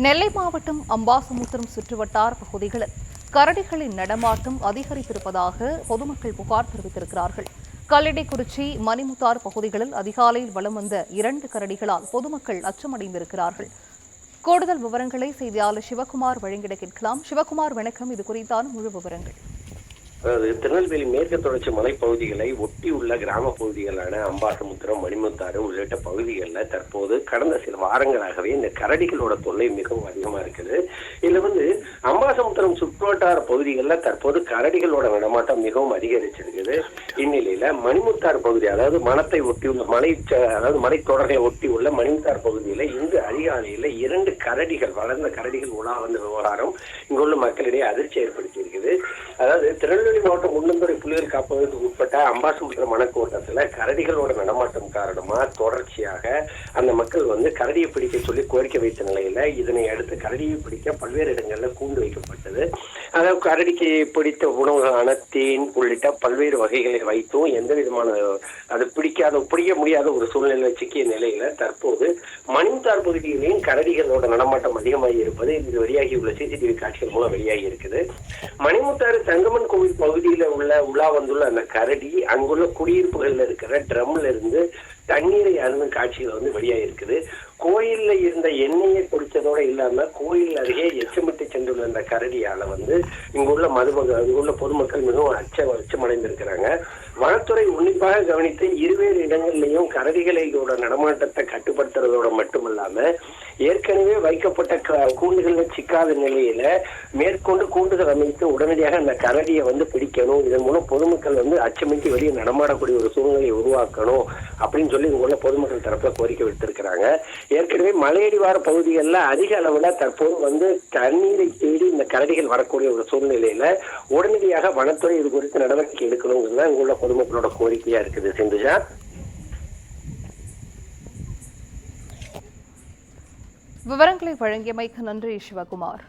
நெல்லை மாவட்டம் அம்பாசமுத்திரம் சுற்றுவட்டார பகுதிகளில் கரடிகளின் நடமாட்டம் அதிகரித்திருப்பதாக பொதுமக்கள் புகார் தெரிவித்திருக்கிறார்கள். கல்லடைக்குறிச்சி, மணிமுத்தாறு பகுதிகளில் அதிகாலையில் வலம் வந்த 2 கரடிகளால் பொதுமக்கள் அச்சமடைந்திருக்கிறார்கள். கூடுதல் விவரங்களை செய்தியாளர் சிவகுமார் வழங்கிட கேட்கலாம். சிவகுமார், வணக்கம். இது குறித்தான முழு விவரங்கள். அதாவது திருநெல்வேலி மேற்கு தொடர்ச்சி மலைப்பகுதிகளை ஒட்டியுள்ள கிராம பகுதிகளான அம்பாசமுத்திரம், மணிமுத்தாறு உள்ளிட்ட பகுதிகளில் தற்போது கடந்த சில வாரங்களாகவே இந்த கரடிகளோட தொல்லை மிகவும் அதிகமா இருக்குது. இதுல அம்பாசமுத்திரம் சுற்றுவட்டார பகுதிகளில் தற்போது கரடிகளோட நடமாட்டம் மிகவும் அதிகரிச்சிருக்குது. இந்நிலையில மணிமுத்தாறு பகுதி, அதாவது மனத்தை ஒட்டியுள்ள மலைத்தொடர்களை ஒட்டியுள்ள மணிமுத்தாறு பகுதியில இன்று அதிகாலையில 2 கரடிகள், வளர்ந்த கரடிகள் உலா வந்த விவகாரம் இங்குள்ள மக்களிடையே அதிர்ச்சி ஏற்படுத்தியிருக்குது. அதாவது திருநெல்வேலி மாவட்டம் முள்ளந்துறை புலிகள் காப்பகத்துக்கு உட்பட்ட அம்பாசமுத்திரம் வனக்கோட்டத்துல கரடிகளோட நடமாட்டம் காரணமா தொடர்ச்சியாக அந்த மக்கள் கரடியை பிடிக்க சொல்லி கோரிக்கை வைத்த நிலையில இதனை அடுத்து கரடியை பிடிக்க பல்வேறு இடங்கள்ல கூண்டு வைக்கப்பட்டது. அதாவது கரடிக்கு பிடித்த உணவுகளான தேன் உள்ளிட்ட பல்வேறு வகைகளை வைத்தும் எந்த விதமான அது பிடிக்க முடியாத ஒரு சூழ்நிலை சிக்கிய நிலையில தற்போது மணிமுத்தாறு பகுதியிலேயும் கரடிகளோட நடமாட்டம் அதிகமாகி இருப்பது இது வெளியாகியுள்ள சிசிடிவி காட்சிகள் மூலம் வெளியாகி இருக்குது. மணிமுத்தாறு தங்கமன் கோவில் பகுதியில உலா வந்துள்ள அந்த கரடி அங்குள்ள குடியிருப்புகள்ல இருக்கிற ட்ரம்ல இருந்து தண்ணீரை அருந்தும் காட்சிகள் வெளியாகி இருக்குது. கோயில்ல இருந்த எண்ணெயை குடிச்சதோட இல்லாம கோயில் அருகே எச்சமிட்டு சென்றுள்ள அந்த கரடியால இங்குள்ள பொதுமக்கள் மிகவும் அச்சமடைந்திருக்கிறாங்க. வனத்துறை உன்னிப்பாக கவனித்து இருவேறு இடங்கள்லயும் கரடிகளோட நடமாட்டத்தை கட்டுப்படுத்துறதோட மட்டுமல்லாம ஏற்கனவே வைக்கப்பட்ட கூண்டுகள்ல சிக்காத நிலையில மேற்கொண்டு கூண்டுகள் அமைத்து உடனடியாக அந்த கரடியை பிடிக்கணும். இதன் மூலம் பொதுமக்கள் அச்சமின்றி வெளியே நடமாடக்கூடிய ஒரு சூழ்நிலையை உருவாக்கணும் அப்படின்னு சொல்லி இங்குள்ள பொதுமக்கள் தரப்புல கோரிக்கை விடுத்திருக்கிறாங்க. ஏற்கனவே மலையடிவார பகுதிகளில் அதிக அளவுல தற்போது தண்ணீரை தேடி இந்த கரடிகள் வரக்கூடிய ஒரு சூழ்நிலையில உடனடியாக வனத்துறை இது குறித்து நடவடிக்கை எடுக்கணுங்கிறது இங்குள்ள பொதுமக்களோட கோரிக்கையா இருக்குது. சிந்துஜா, விவரங்களை வழங்கியமைக்கு நன்றி சிவகுமார்.